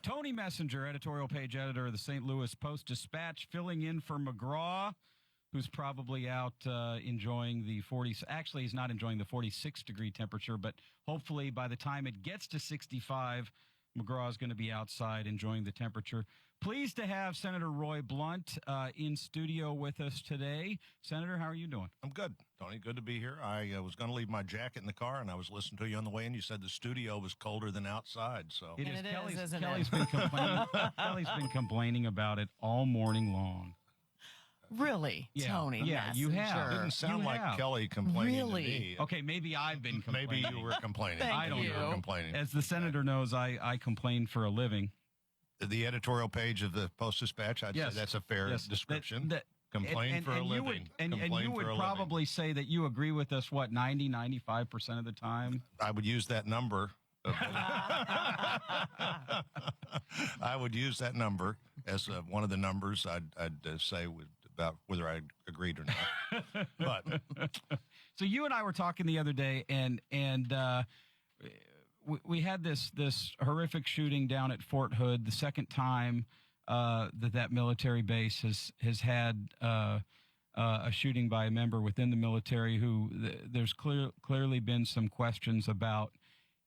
Tony Messenger, editorial page editor of the St. Louis Post-Dispatch, filling in for McGraw, who's probably out enjoying the 40. Actually, he's not enjoying the 46-degree temperature, but hopefully by the time it gets to 65, McGraw is going to be outside enjoying the temperature. Pleased to have Senator Roy Blunt in studio with us today. Senator, how are you doing? I'm good, Tony. Good to be here. I was going to leave my jacket in the car, and I was listening to you on the way, and you said the studio was colder than outside. So it is. Isn't Kelly's it? been complaining. Kelly's been complaining about it all morning long. Really, Yeah. Tony? Yeah, you have. Didn't sound You like have. Kelly complaining Really? to me. Okay, maybe I've been complaining. Maybe you were complaining. Thank I don't you. You were complaining. As the senator knows, I complain for a living. The editorial page of the Post-Dispatch, I'd say that's a fair description. Complain for a living. And you would probably say that you agree with us, 95% of the time? I would use that number. I would use that number as one of the numbers I'd say about whether I agreed or not. But so you and I were talking the other day, and we had this horrific shooting down at Fort Hood, the second time that military base has had a shooting by a member within the military who there's clearly been some questions about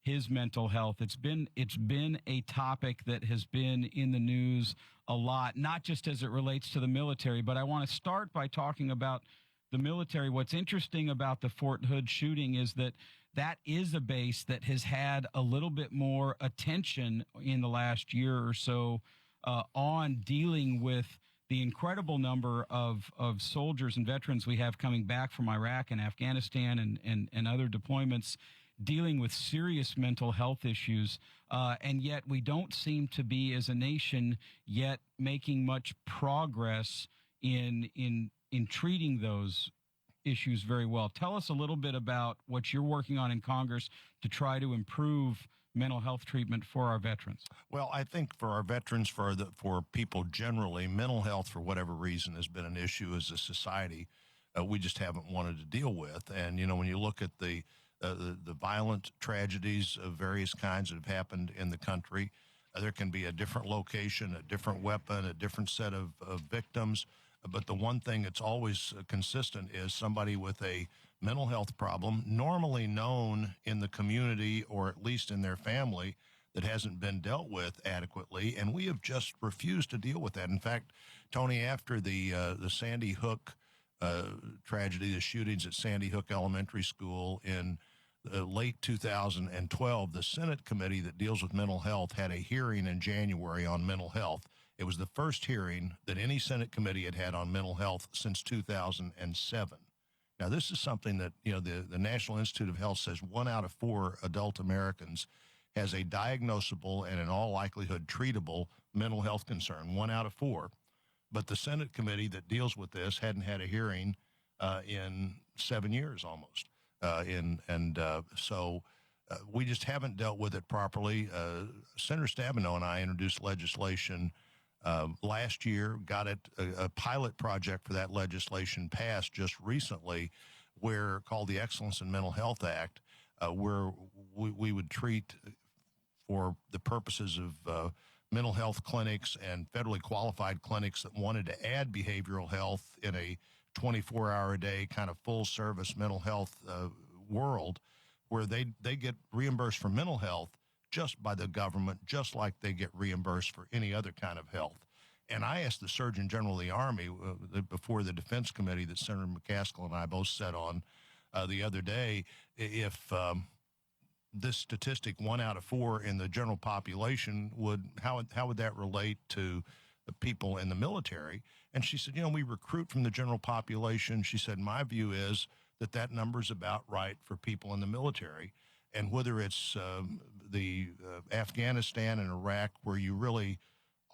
his mental health. It's been a topic that has been in the news a lot, not just as it relates to the military, but I want to start by talking about the military. What's interesting about the Fort Hood shooting is that is a base that has had a little bit more attention in the last year or so on dealing with the incredible number of soldiers and veterans we have coming back from Iraq and Afghanistan and other deployments, dealing with serious mental health issues, and yet we don't seem to be, as a nation, yet making much progress in treating those issues very well. Tell us a little bit about what you're working on in Congress to try to improve mental health treatment for our veterans. Well, I think for our veterans, for people generally, mental health, for whatever reason, has been an issue as a society we just haven't wanted to deal with. And, when you look at the violent tragedies of various kinds that have happened in the country, there can be a different location, a different weapon, a different set of victims. But the one thing that's always consistent is somebody with a mental health problem, normally known in the community or at least in their family, that hasn't been dealt with adequately. And we have just refused to deal with that. In fact, Tony, after the Sandy Hook tragedy, the shootings at Sandy Hook Elementary School in late 2012, the Senate committee that deals with mental health had a hearing in January on mental health. It was the first hearing that any Senate committee had on mental health since 2007. Now, this is something that, the National Institute of Health says 1 out of 4 adult Americans has a diagnosable and in all likelihood treatable mental health concern, 1 out of 4. But the Senate committee that deals with this hadn't had a hearing in 7 years almost. So we just haven't dealt with it properly. Senator Stabenow and I introduced legislation last year, got a pilot project for that legislation passed just recently, called the Excellence in Mental Health Act, where we would treat for the purposes of mental health clinics and federally qualified clinics that wanted to add behavioral health in a 24-hour-a-day kind of full-service mental health world, where they get reimbursed for mental health just by the government, just like they get reimbursed for any other kind of health. And I asked the Surgeon General of the Army before the Defense Committee that Senator McCaskill and I both sat on the other day, if this statistic, 1 out of 4 in the general population, how would that relate to the people in the military? And she said, we recruit from the general population. She said, my view is that number's about right for people in the military. And whether it's the Afghanistan and Iraq, where you really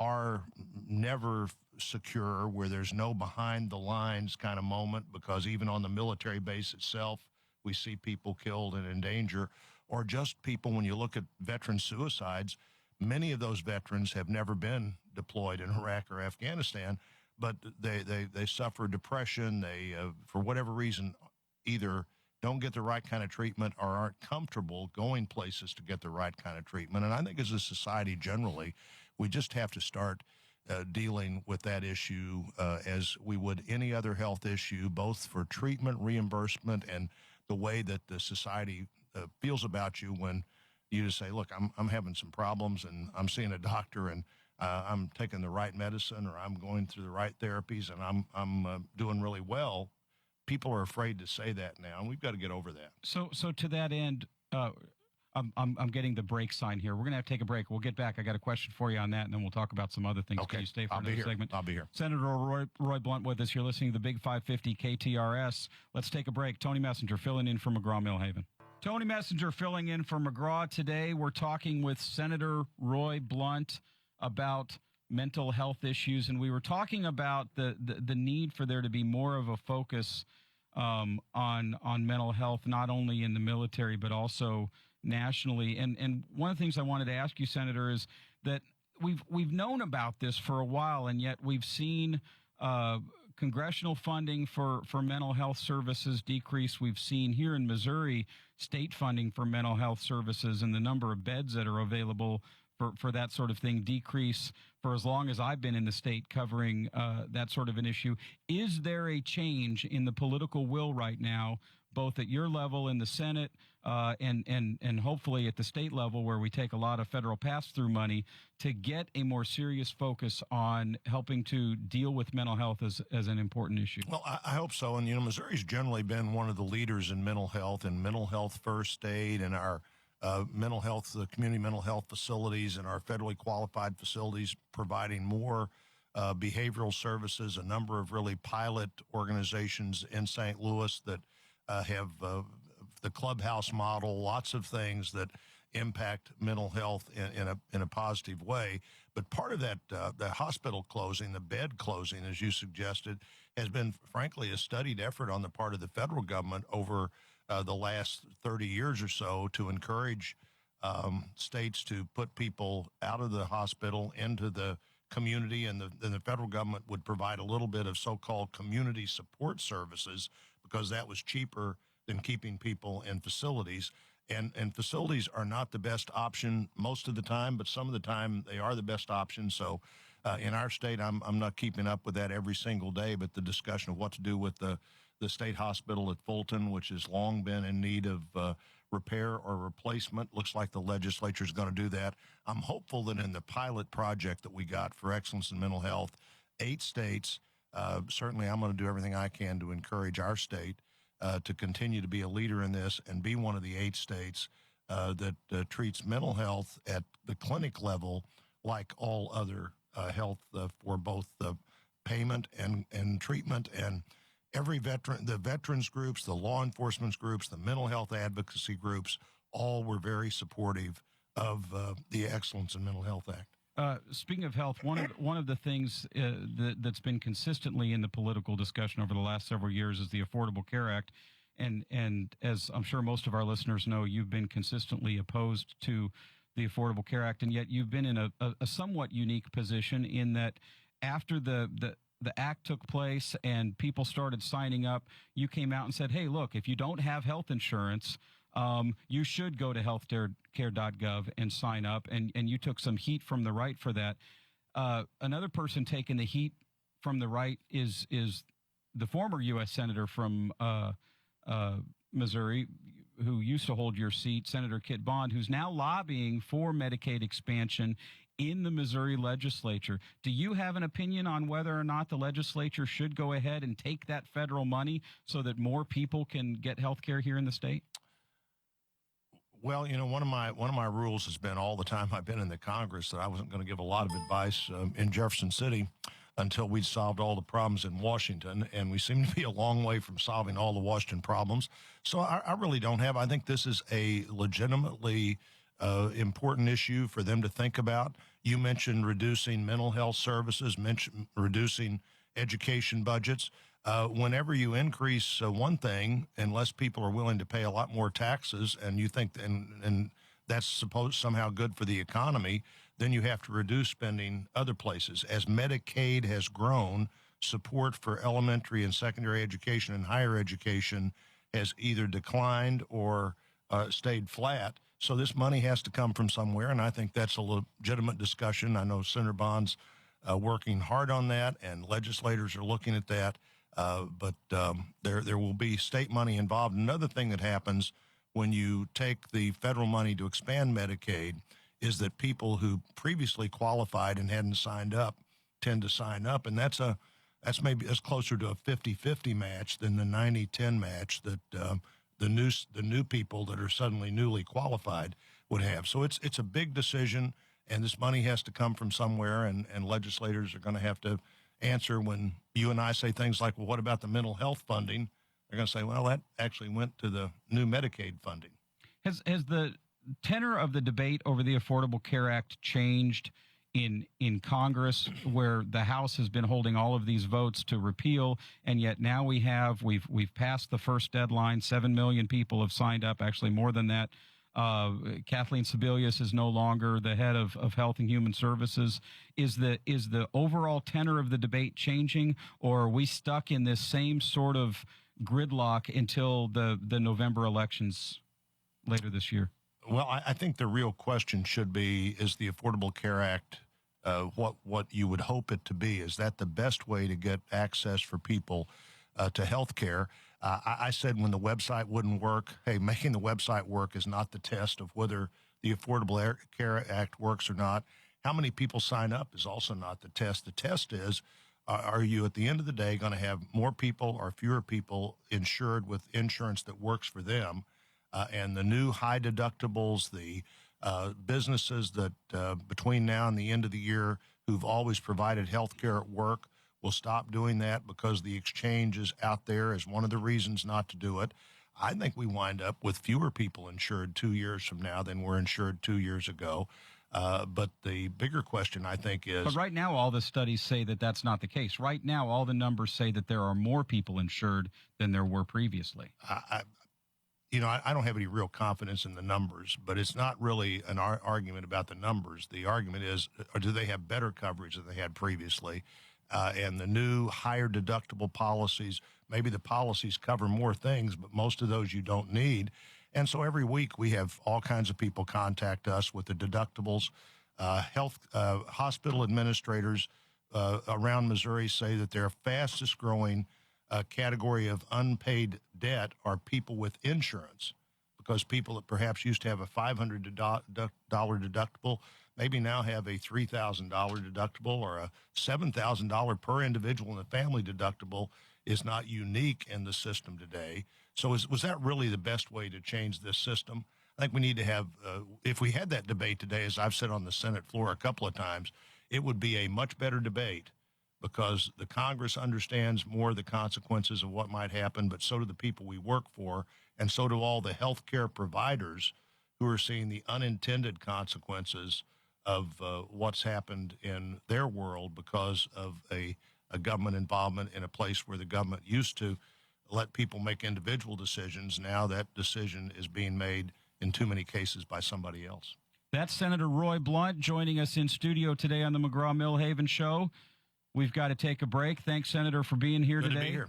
are never secure, where there's no behind the lines kind of moment, because even on the military base itself, we see people killed and in danger, or just people, when you look at veteran suicides, many of those veterans have never been deployed in Iraq or Afghanistan, but they suffer depression. They, for whatever reason, either don't get the right kind of treatment or aren't comfortable going places to get the right kind of treatment. And I think as a society generally, we just have to start dealing with that issue as we would any other health issue, both for treatment, reimbursement, and the way that the society feels about you when you just say, look, I'm having some problems and I'm seeing a doctor and I'm taking the right medicine or I'm going through the right therapies and I'm doing really well. People are afraid to say that now, and we've got to get over that. So to that end, I'm getting the break sign here. We're going to have to take a break. We'll get back. I got a question for you on that, and then we'll talk about some other things. Okay. Can you stay for I'll be another here. segment? I'll be here. Senator Roy Blunt with us. You're listening to the Big 550 KTRS. Let's take a break. Tony Messenger filling in for McGraw-Millhaven. Tony Messenger filling in for McGraw today. We're talking with Senator Roy Blunt about mental health issues, and we were talking about the need for there to be more of a focus on mental health, not only in the military but also nationally. And one of the things I wanted to ask you, Senator, is that we've known about this for a while, and yet we've seen congressional funding for mental health services decrease. We've seen here in Missouri state funding for mental health services and the number of beds that are available for that sort of thing decrease for as long as I've been in the state covering that sort of an issue. Is there a change in the political will right now, both at your level in the Senate and hopefully at the state level where we take a lot of federal pass-through money to get a more serious focus on helping to deal with mental health as an important issue? Well, I hope so. And, Missouri's generally been one of the leaders in mental health and mental health first aid and our mental health, the community mental health facilities and our federally qualified facilities providing more behavioral services, a number of really pilot organizations in St. Louis that have the clubhouse model, lots of things that impact mental health in a positive way. But part of that, the hospital closing, the bed closing, as you suggested, has been, frankly, a studied effort on the part of the federal government over the last 30 years or so to encourage states to put people out of the hospital into the community, and the federal government would provide a little bit of so-called community support services because that was cheaper than keeping people in facilities. And facilities are not the best option most of the time, but some of the time they are the best option. So in our state, I'm not keeping up with that every single day, but the discussion of what to do with the state hospital at Fulton, which has long been in need of repair or replacement, looks like the legislature is going to do that. I'm hopeful that in the pilot project that we got for excellence in mental health, 8 states, certainly I'm going to do everything I can to encourage our state to continue to be a leader in this and be one of the 8 states that treats mental health at the clinic level like all other health for both the payment and treatment. And every veteran, the veterans groups, the law enforcement groups, the mental health advocacy groups, all were very supportive of the Excellence in Mental Health Act. Speaking of health, one of the things that's been consistently in the political discussion over the last several years is the Affordable Care Act, and as I'm sure most of our listeners know, you've been consistently opposed to the Affordable Care Act, and yet you've been in a somewhat unique position in that after the act took place and people started signing up, you came out and said, hey, look, if you don't have health insurance, you should go to healthcare.gov and sign up, and you took some heat from the right for that. Another person taking the heat from the right is the former U.S. Senator from Missouri, who used to hold your seat, Senator Kit Bond, who's now lobbying for Medicaid expansion in the Missouri legislature. Do you have an opinion on whether or not the legislature should go ahead and take that federal money so that more people can get health care here in the state? Well, one of my rules has been all the time I've been in the Congress that I wasn't going to give a lot of advice in Jefferson City until we'd solved all the problems in Washington, and we seem to be a long way from solving all the Washington problems. So I really don't have. I think this is a legitimately important issue for them to think about. You mentioned reducing mental health services, reducing education budgets. Whenever you increase one thing, unless people are willing to pay a lot more taxes, and you think and that's supposed somehow good for the economy, then you have to reduce spending other places. As Medicaid has grown, support for elementary and secondary education and higher education has either declined or stayed flat. So this money has to come from somewhere, and I think that's a legitimate discussion. I know Senator Bond's working hard on that, and legislators are looking at that. But there will be state money involved. Another thing that happens when you take the federal money to expand Medicaid is that people who previously qualified and hadn't signed up tend to sign up, and that's closer to a 50-50 match than the 90-10 match that the new people that are suddenly newly qualified would have. So it's a big decision, and this money has to come from somewhere, and legislators are going to have to answer when you and I say things like, well, what about the mental health funding? They're going to say, well, that actually went to the new Medicaid funding. Has the tenor of the debate over the Affordable Care Act changed in Congress, where the House has been holding all of these votes to repeal, and yet now we've passed the first deadline. 7 million people have signed up, actually more than that. Kathleen Sebelius is no longer the head of Health and Human Services. Is the overall tenor of the debate changing, or are we stuck in this same sort of gridlock until the November elections later this year? Well, I think the real question should be, is the Affordable Care Act what you would hope it to be? Is that the best way to get access for people to health care? I said when the website wouldn't work, hey, making the website work is not the test of whether the Affordable Care Act works or not. How many people sign up is also not the test. The test is, are you at the end of the day going to have more people or fewer people insured with insurance that works for them? And the new high deductibles, the businesses that between now and the end of the year who've always provided health care at work will stop doing that because the exchange is out there as one of the reasons not to do it. I think we wind up with fewer people insured 2 years from now than were insured 2 years ago. But the bigger question, I think, is... But right now, all the studies say that that's not the case. Right now, all the numbers say that there are more people insured than there were previously. I don't have any real confidence in the numbers, but it's not really an argument about the numbers. The argument is, or do they have better coverage than they had previously? And the new higher deductible policies, maybe the policies cover more things, but most of those you don't need. And so every week we have all kinds of people contact us with the deductibles. Hospital administrators around Missouri say that their fastest growing category of unpaid debt are people with insurance, because people that perhaps used to have a $500 deductible maybe now have a $3,000 deductible, or a $7,000 per individual in the family deductible is not unique in the system today. So was that really the best way to change this system? I think we need to have, if we had that debate today, as I've said on the Senate floor a couple of times, it would be a much better debate, because the Congress understands more of the consequences of what might happen, but so do the people we work for, and so do all the health care providers who are seeing the unintended consequences of what's happened in their world because of a government involvement in a place where the government used to let people make individual decisions. Now that decision is being made in too many cases by somebody else. That's Senator Roy Blunt joining us in studio today on the McGraw-Milhaven Show. We've got to take a break. Thanks, Senator, for being here Good today. to be here.